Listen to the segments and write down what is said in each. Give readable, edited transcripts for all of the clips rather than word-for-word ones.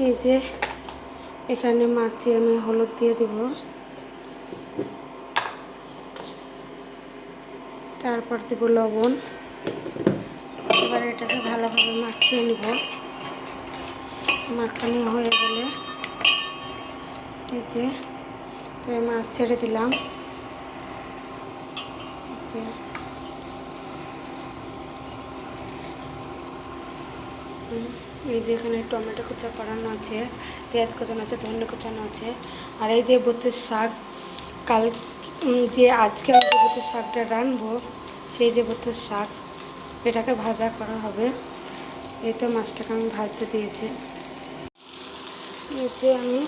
এই যে এখানে মাছে আমি হলুদ দিয়ে দিব, তারপর দিব লবণ। এবার এটাকে ভালোভাবে মাখিয়ে নিব। মাখানো হয়ে গেলে এই যে মাছ ছেড়ে দিলাম। এই যে এখানে টমেটো কুচা করানো আছে, পেঁয়াজ কুচানো আছে, ধনে কুচানো আছে। আর এই যে বুটের শাক, আজকে আমি যে বুটের শাকটা রানবো, সেই যে বুটের শাক, এটাকে ভাজা করা হবে। এই তো মাছটাকে আমি ভাজতে দিয়েছি। এই যে আমি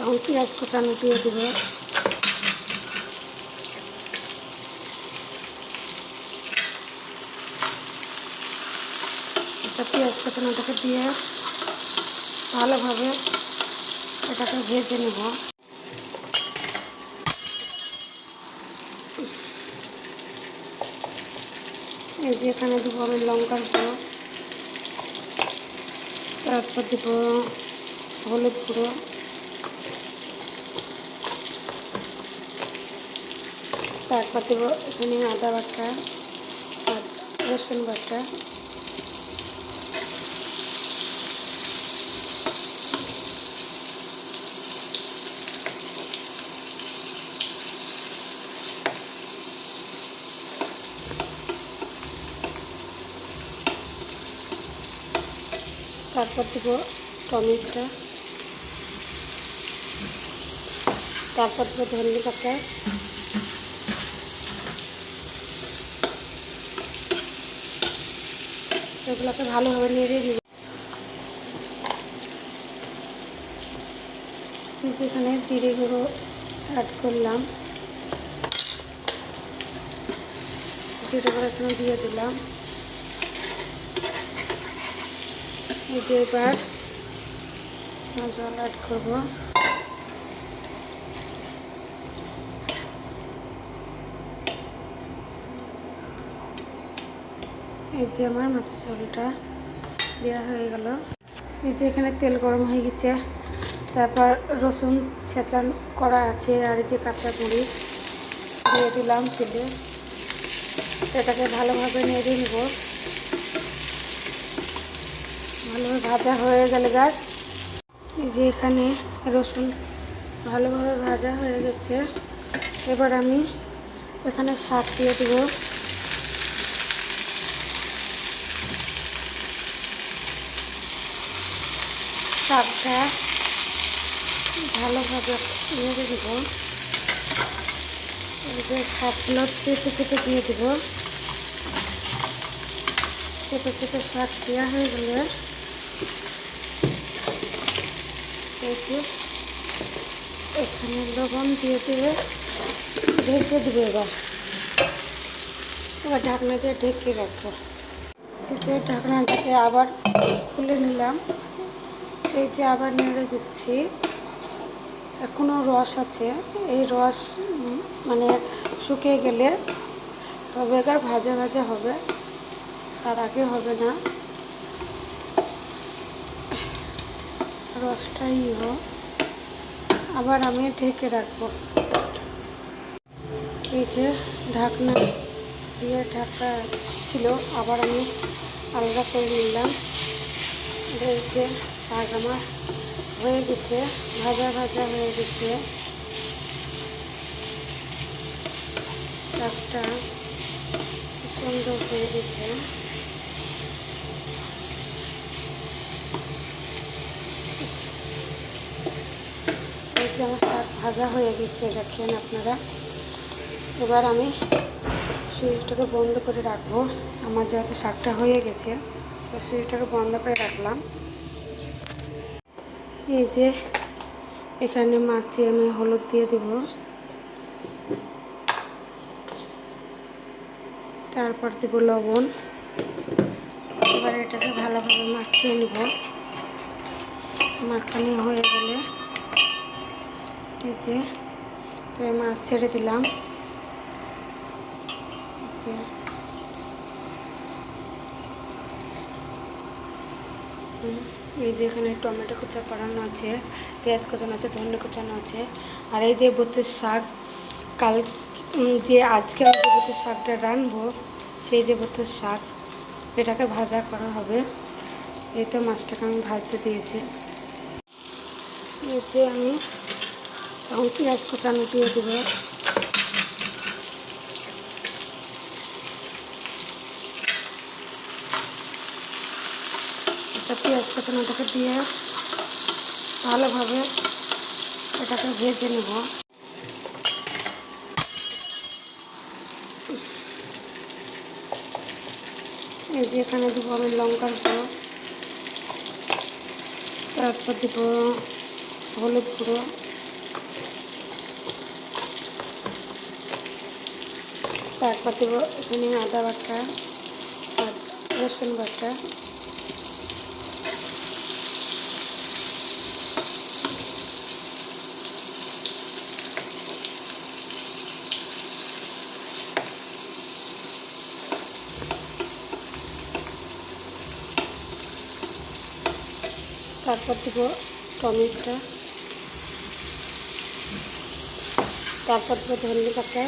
এখন পেঁয়াজ কুচানো দিয়ে দেবো। পেঁয়াজ কুচানোটাকে দিয়ে ভালোভাবে এটাকে ভেজে নেব। এই যে এখানে দেবো আমি লঙ্কার গুঁড়ো, তারপর দেব হলুদ গুঁড়ো, তারপর দেবো এখানে আদা বাটা আর রসুন বাটা। তারপর দেব টমেটো, তারপর দেব ধনে পাতা, এগুলোকে ভালোভাবে নেড়ে নিব। যেখানে জিরে গুঁড়ো অ্যাড করলাম, জিরে গুঁড়ো এখানে দিয়ে দিলাম। এই যে এবার জল অ্যাড করব। এই যে আমার মাছের ঝোলটা দেওয়া হয়ে গেল। এই যে এখানে তেল গরম হয়ে গেছে, তারপর রসুন ছেঁচান করা আছে আর এই যে কাঁচা মরিচ দিয়ে দিলাম তেলে। এটাকে ভালোভাবে নেড়ে নেব। ভালোভাবে ভাজা হয়ে গেলে এই যে এখানে রসুন ভালোভাবে ভাজা হয়ে গেছে। এবার আমি এখানে শাক দিয়ে দেব। শাকটা ভালোভাবে নেড়ে দেব। এই যে শাকগুলো চেপে চেপে দিয়ে দেব। চেপে চেপে শাক দেওয়া হয়ে গেলে এই যে এখানে লবণ দিয়ে ঢেকে দেবো। এবার ঢাকনা দিয়ে ঢেকে রাখবো। এই যে ঢাকনাটাকে আবার খুলে নিলাম। এই যে আবার নেড়ে দিচ্ছি। এখনও রস আছে, এই রস মানে শুকিয়ে গেলে তবে ভাজা ভাজা হবে, তার আগে হবে না। রসটাই হোক, আবার আমি ঢেকে রাখবো। এই যে ঢাকনা দিয়ে ঢাকা ছিল, আবার আমি আলাদা করে নিলাম। এই যে শাক আমার হয়ে গেছে, ভাজা ভাজা হয়ে গেছে। শাকটা সুন্দর হয়ে গেছে। এই যে আমার শাক ভাজা হয়ে গেছে, দেখেন আপনারা। এবার আমি সুইচটাকে বন্ধ করে রাখবো। আমার যেহেতু শাকটা হয়ে গেছে, তো সুইচটাকে বন্ধ করে রাখলাম। এই যে এখানে মাছে আমি হলুদ দিয়ে দেব, তারপর দেব লবণ। এবার এটাকে ভালোভাবে মাখিয়ে নেব। মাখানো হয়ে গেলে এই যে মাছ ছেড়ে দিলাম। যে এই যে এখানে টমেটো কুচা করানো আছে, পেঁয়াজ কুচানো আছে, ধনে কুচানো আছে। আর এই যে বুটের শাক, কাল যে আজকে আমি যে বুটের শাকটা রানবো, সেই যে বুটের শাক, এটাকে ভাজা করা হবে। এই তো মাছটাকে আমি ভাজতে দিয়েছি। এতে আমি এখন পেঁয়াজ কুচানো দিয়ে দেবো। পেঁয়াজ কুচানোটাকে দিয়ে ভালোভাবে এটাকে ভেজে নেব। এই যে এখানে দেবো আমি লঙ্কার গুঁড়ো, তারপর দেব হলুদ গুঁড়ো, তারপর দেবো এখানে আদা বাটা আর রসুন বাটা, তারপর দেব টমেটো, তারপর দেবো ধনে পাতা,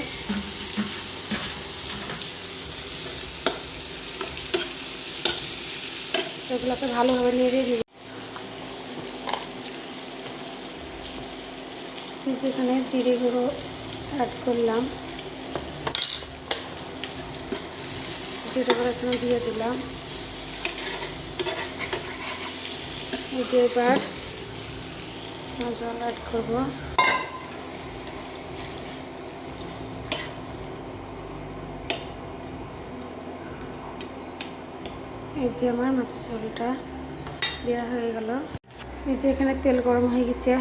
এগুলোকে ভালোভাবে নেড়ে দিব। যেখানে জিরে গুঁড়ো অ্যাড করলাম, জিরে গুঁড়ো এখানে দিয়ে দিলাম। এই যে এবার জল অ্যাড করবো। এই যে আমার মাছের ঝোলটা দেওয়া হয়ে গেল। এই যে এখানে তেল গরম হয়ে গেছে,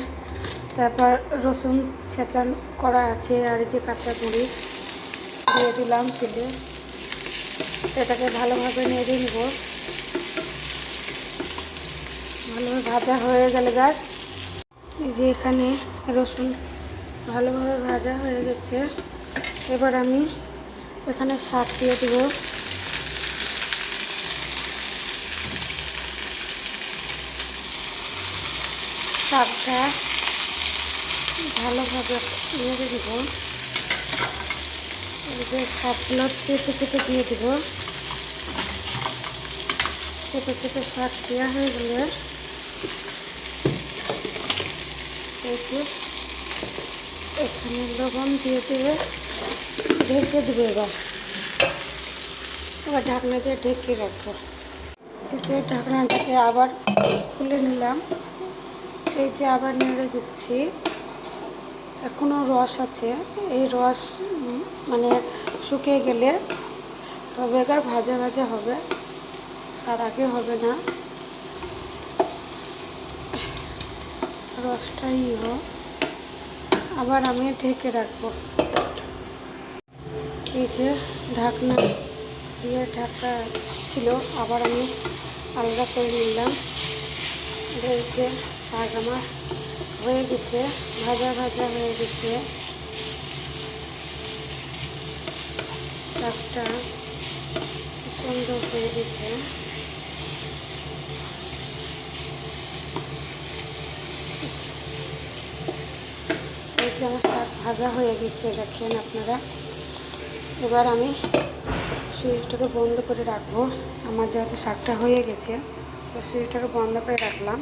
তারপর রসুন ছেঁচান করা আছে, আর এই যে কাঁচা মরিচ দিয়ে দিলাম তেলে। এটাকে ভালোভাবে নেড়ে নেব। ভালোভাবে ভাজা হয়ে গেলে গাছ, এই যে এখানে রসুন ভালোভাবে ভাজা হয়ে গেছে। এবার আমি এখানে শাক দিয়ে দেবো। শাকটা ভালোভাবে নেড়ে দেব। এই যে শাকগুলো চেপে চেপে দিয়ে দেবো। চেপে চেপে শাক দেওয়া হয়ে গেলে এই যে এখানে লবণ দিয়ে দিয়ে ঢেকে দেবো। এবার ঢাকনা দিয়ে ঢেকে রাখবো। এই যে ঢাকনাটাকে আবার খুলে নিলাম। এই যে আবার নেড়ে দিচ্ছি। এখনও রস আছে, এই রস মানে শুকিয়ে গেলে হবে, আর ভাজা ভাজা হবে, তার আগে হবে না। রসটাই হোক, আবার আমি ঢেকে রাখবো। এই যে ঢাকনা দিয়ে ঢাকা ছিল, আবার আমি আলাদা করে নিলাম। এই যে শাক আমার হয়ে গেছে, ভাজা ভাজা হয়ে গেছে। শাকটা সুন্দর হয়ে গেছে। এই যে আমার শাক ভাজা হয়ে গেছে, দেখেন আপনারা। এবার আমি সুইচটাকে বন্ধ করে রাখবো। আমার যেহেতু শাকটা হয়ে গেছে, সুইচটাকে বন্ধ করে রাখলাম।